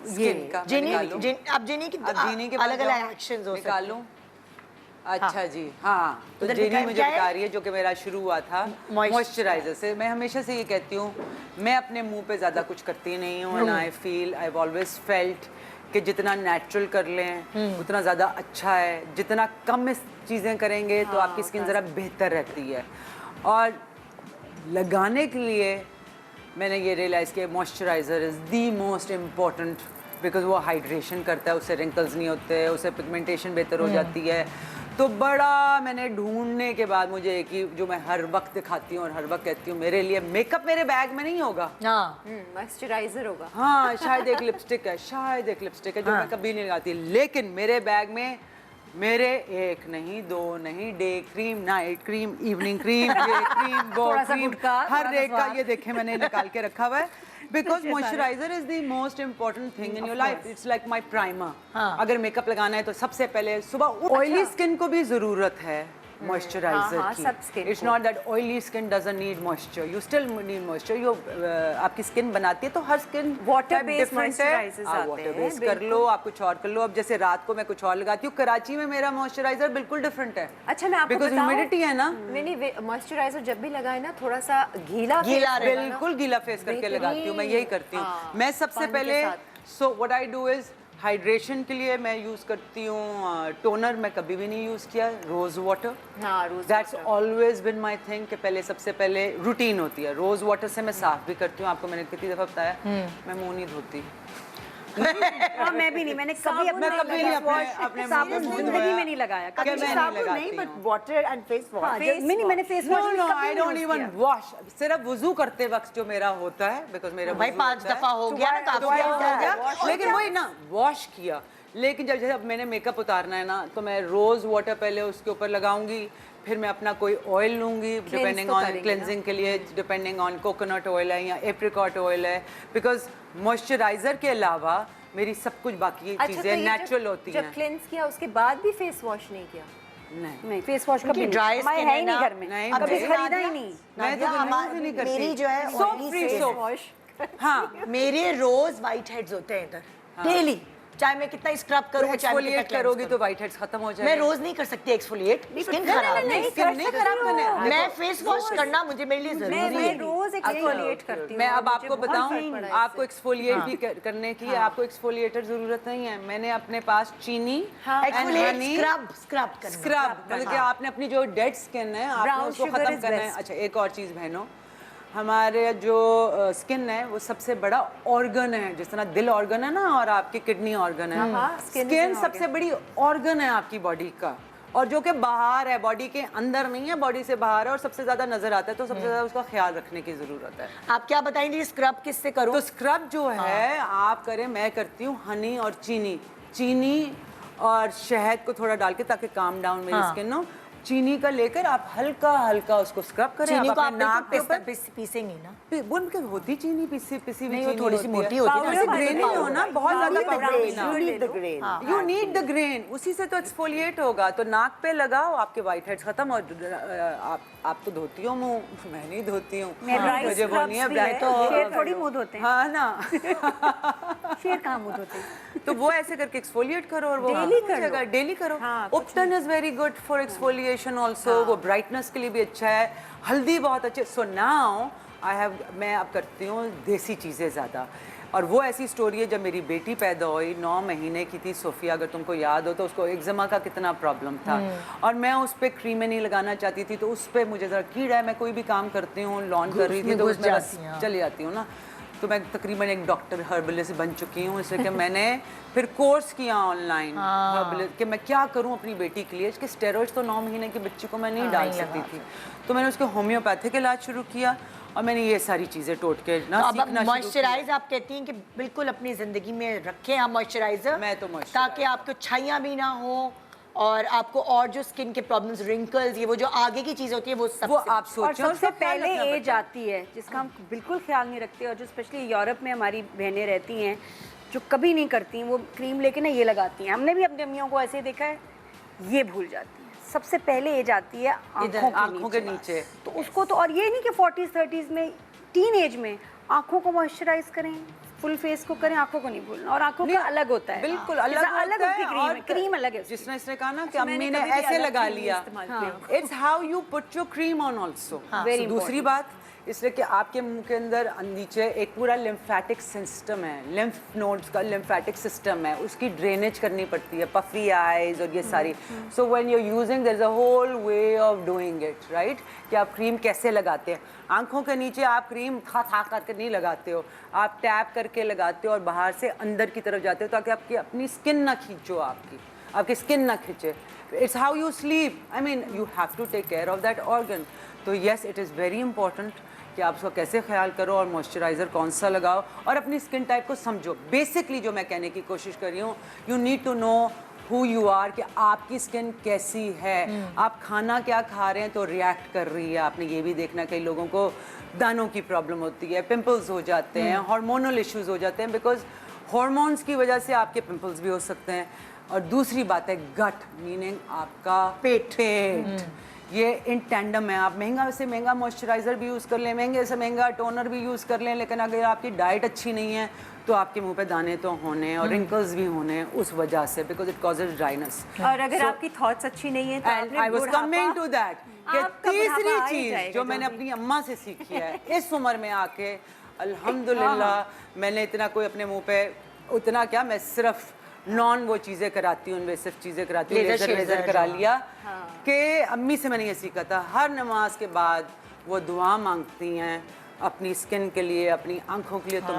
Skin का अब जिनी की अलग अलग एक्शंस हो सकते हैं। निकालूं? अच्छा जी, हाँ, तो जेनी मुझे बता रही है, जो कि मेरा शुरू हुआ था मॉइस्चराइजर से। मैं हमेशा से ये कहती हूँ, मैं अपने मुंह पे ज़्यादा कुछ करती नहीं हूँ, and I feel, I have always felt कि जितना नेचुरल कर लें उतना ज़्यादा अच्छा है। जितना कम इस चीज़ें करेंगे तो आपकी स्किन ज़रा बेहतर रहती है। और लगाने के लिए मैंने ये रियलाइज़ किया, moisturiser is the most important, because वो हाइड्रेशन करता है, उससे रिंकल्स नहीं होते, उससे पिगमेंटेशन बेहतर हो जाती है। तो बड़ा मैंने ढूंढने के बाद मुझे एक ही जो मैं हर वक्त दिखाती हूँ और हर वक्त कहती हूँ, मेरे लिए मेकअप मेरे बैग में नहीं होगा, मॉइस्चराइजर होगा। हाँ शायद एक लिपस्टिक है, शायद एक लिपस्टिक है जो मैं कभी नहीं लगाती, लेकिन मेरे बैग में मेरे एक नहीं, दो नहीं, day cream, night cream, evening cream, day cream, बो क्रीम, हर एक का ये देखे मैंने निकाल के रखा हुआ है। Because moisturiser is the most important thing in your life. It's like my primer. अगर मेकअप लगाना है तो सबसे पहले सुबह ऑयली स्किन को भी जरूरत है मॉइस्चराइजर की। It's not that oily skin doesn't need moisture, you still need moisture. You आपकी स्किन बनाती है तो हर स्किन वाटर बेस्ड मॉइस्चराइजर्स आते हैं, वाटर बेस्ड कर लो, आप कुछ और कर लो। अब जैसे रात को मैं कुछ और लगाती हूँ, कराची में मेरा मॉइस्चराइजर बिल्कुल डिफरेंट है। अच्छा, मैं आपको बिकॉज ह्यूमिडिटी है ना। मैंने मॉइस्चराइजर जब भी लगाए ना, थोड़ा सा गीला बिल्कुल गीला फेस करके लगाती हूँ, मैं यही करती हूँ। मैं सबसे पहले so what I do is, hydration के लिए मैं यूज़ करती हूँ टोनर। मैं कभी भी नहीं यूज़ किया rose water. That's always been my thing कि पहले सबसे पहले रूटीन होती है। रोज़ वाटर से मैं साफ भी करती हूँ, आपको मैंने कितनी दफ़ा बताया, मैं मुँह नहीं धोती। मैं भी नहीं, मैंने कभी अपने साबुन जिंदगी में नहीं लगाया, कभी साबुन नहीं, but water and face wash. मैंने face wash no I don't even wash. सिर्फ वुजू करते वक्त जो मेरा होता है, बिकॉज मेरा भाई 5 दफा हो गया ना, काफी हो गया, लेकिन वही ना वॉश किया। लेकिन जब जैसे अब मैंने मेकअप उतारना है ना, तो मैं रोज वाटर पहले उसके ऊपर लगाऊंगी, फिर मैं अपना कोई ऑयल लूंगी डिपेंडिंग ऑन क्लेंजिंग के लिए, डिपेंडिंग ऑन कोकोनट ऑयल है या एप्रिकॉट ऑयल है। बिकॉज मॉइस्चराइजर के अलावा मेरी सब कुछ बाकी चीजें नेचुरल होती हैं। जब क्लेंस किया उसके बाद भी फेस वॉश नहीं किया? नहीं, फेस वॉश कभी ड्राई स्किन है ना घर में, कभी खरीदा ही नहीं। मैं तो नहीं करती। मेरी जो है सोप फ्री सोप। हाँ, मेरे रोज व्हाइट हेड्स होते हैं इधर डेली, चाहे मैं कितना स्क्रब करूं, एक्सफोलिएट करोगी तो व्हाइट हेड्स खत्म हो जाएंगे। मैं रोज नहीं कर सकती एक्सफोलिएट, स्किन खराब नहीं खराब करने। मैं फेस वॉश करना मुझे मेरे लिए जरूरी है। मैं रोज एक्सफोलिएट करती हूं। मैं अब आपको बताऊं, आपको एक्सफोलिएट भी करने की आपको एक्सफोलिएटर जरूरत नहीं है। मैंने अपने पास चीनी स्क्रब मतलब कि आपने अपनी जो डेड स्किन है आपने उसको खत्म करना है। अच्छा, एक और चीज बहनों, हमारे जो स्किन है वो सबसे बड़ा ऑर्गन है। जिस तरह दिल ऑर्गन है ना और आपकी किडनी ऑर्गन है, स्किन सबसे बड़ी ऑर्गन है आपकी बॉडी का, और जो कि बाहर है, बॉडी के अंदर नहीं है, बॉडी से बाहर है और सबसे ज्यादा नजर आता है। तो सबसे ज्यादा उसका ख्याल रखने की जरूरत है। आप क्या बताएंगे स्क्रब किससे करूं? तो स्क्रब जो है आप करें, मैं करती हूँ हनी और चीनी और शहद को थोड़ा डाल के, ताकि काम डाउन मेरी स्किन हो। चीनी का लेकर आप हल्का हल्का उसको स्क्रब करें। चीनी को आप नाक के ऊपर पीसेंगी ना? बुन के होती चीनी पिसी नहीं, वो थोड़ी सी मोटी होती है ना, ग्रेन नहीं हो ना, बहुत ज्यादा पाउडर पीना। यू नीड द ग्रेन, उसी से तो एक्सफोलिएट होगा। तो नाक पे लगाओ, आपके व्हाइट हेड्स खत्म। और आप तो धोती हो मुंह, मैं नहीं धोती हूँ, मुझे वो नहीं है। तो शेर थोड़ी मुंह धोते हैं। हाँ ना, शेर कहाँ मुंह धोते हैं? तो वो ऐसे करके एक्सफोलिएट करो और वो डेली करो। Ubtan is very good for exfoliation also, वो ब्राइटनेस के लिए भी अच्छा है। हल्दी बहुत अच्छे। सो नाउ मैं अब करती हूँ देसी चीज़ें ज़्यादा। और वो ऐसी स्टोरी है, जब मेरी बेटी पैदा हुई 9 महीने की थी, सोफिया, अगर तुमको याद हो तो, उसको एक्जिमा का कितना प्रॉब्लम था और मैं उस पर क्रीमें नहीं लगाना चाहती थी। तो उस पर मुझे ज़रा कीड़ा है, मैं कोई भी काम करती हूँ, लॉन कर रही थी तो उसमें बस चली जाती हूँ ना। तो मैं तकरीबन एक डॉक्टर हर्बलिस्ट बन चुकी हूँ, इसलिए कि मैंने फिर कोर्स किया ऑनलाइन हर्बलिस्ट कि मैं क्या करूँ अपनी बेटी के लिए। इसके स्टेरॉइड्स तो 9 महीने की बच्ची को मैं नहीं डाल सकती थी, तो मैंने उसके होम्योपैथिक इलाज शुरू किया और मैंने ये सारी चीज़ें टोटके ना सीखना। मॉइस्चराइज आप कहती हैं कि बिल्कुल अपनी ज़िंदगी में रखें आप मॉइस्चराइजर, मैं तो ताकि आपको छाइयाँ भी ना हो और आपको और जो स्किन के प्रॉब्लम्स, रिंकल्स, ये वो जो आगे की चीज़ होती है वो आप सोचो। और सबसे पहले एज आती है जिसका हम बिल्कुल ख्याल नहीं रखते, और जो स्पेशली यूरोप में हमारी बहनें रहती हैं जो कभी नहीं करती, वो क्रीम लेके ना ये लगाती हैं। हमने भी अपनी अम्मियों को ऐसे देखा है, ये भूल जाती हैं। सबसे पहले एज आती है आँखों के नीचे। तो उसको तो, और ये नहीं कि 40s 30s में, टीन एज में आँखों को मॉइस्चराइज करें, फुल फेस को करें, आंखों को नहीं भूलना। और आंखों का अलग होता है, बिल्कुल जैसा अलग अलग होता उसकी है। क्रीम है, क्रीम अलग है उसकी। जिसने इसने कहा ना कि मैंने अम्मी ने कभी भी ऐसे अलग लगा क्रीम नहीं लिया, इस्तेमाल किया। It's how you put your cream on also. Very दूसरी बात इसलिए कि आपके मुंह के अंदर नीचे एक पूरा लिम्फेटिक सिस्टम है, लिम्फ नोड्स का लिम्फेटिक सिस्टम है, उसकी ड्रेनेज करनी पड़ती है, पफी आईज और ये सारी। So when you are using there is a whole way of doing it, right? कि आप क्रीम कैसे लगाते हैं। आंखों के नीचे आप क्रीम खा करके नहीं लगाते हो, आप टैप करके लगाते हो और बाहर से अंदर की तरफ जाते हो ताकि आपकी अपनी स्किन ना खींचो, आपकी स्किन ना खींचे। It's how you sleep, I mean you have to take care of that organ. तो yes, it is very important कि आप उसका कैसे ख्याल करो और मॉइस्चराइज़र कौन सा लगाओ और अपनी स्किन टाइप को समझो। बेसिकली जो मैं कहने की कोशिश कर रही हूँ, you need to know who you are, कि आपकी स्किन कैसी है, आप खाना क्या खा रहे हैं तो रिएक्ट कर रही है। आपने ये भी देखना, कई लोगों को दानों की प्रॉब्लम होती है, पिंपल्स हो जाते हैं, हार्मोनल इश्यूज हो जाते हैं, बिकॉज हार्मोन्स की वजह से आपके पिंपल्स भी हो सकते हैं। और दूसरी बात है गट, मीनिंग आपका पेट। ये इन टैंडम है। आप महंगा से महंगा मॉइस्चराइज़र भी यूज़ कर लें, महंगे से महंगा टोनर भी यूज़ कर लें, लेकिन अगर आपकी डाइट अच्छी नहीं है तो आपके मुंह पे दाने तो होने और रिंकल्स भी होने उस वजह से, बिकॉज इट कॉजेज ड्राइनेस। और अगर आपकी थॉट्स अच्छी नहीं है तो आपने I was coming to that कि आपका तीसरी बुढ़ापा आ ही चीज जाएगा जो मैंने अपनी अम्मा से सीखी है इस उम्र में आके, अल्हम्दुलिल्लाह मैंने इतना कोई अपने मुंह पे उतना क्या, मैं सिर्फ नॉन वो चीज़ें कराती हूँ, इन्वेसिव चीज़ें कराती हूँ, लेज़र लेज़र करा जो। लिया। कि अम्मी से मैंने ये सीखा था, हर नमाज के बाद वो दुआ मांगती हैं अपनी स्किन के लिए, अपनी आंखों के लिए। तो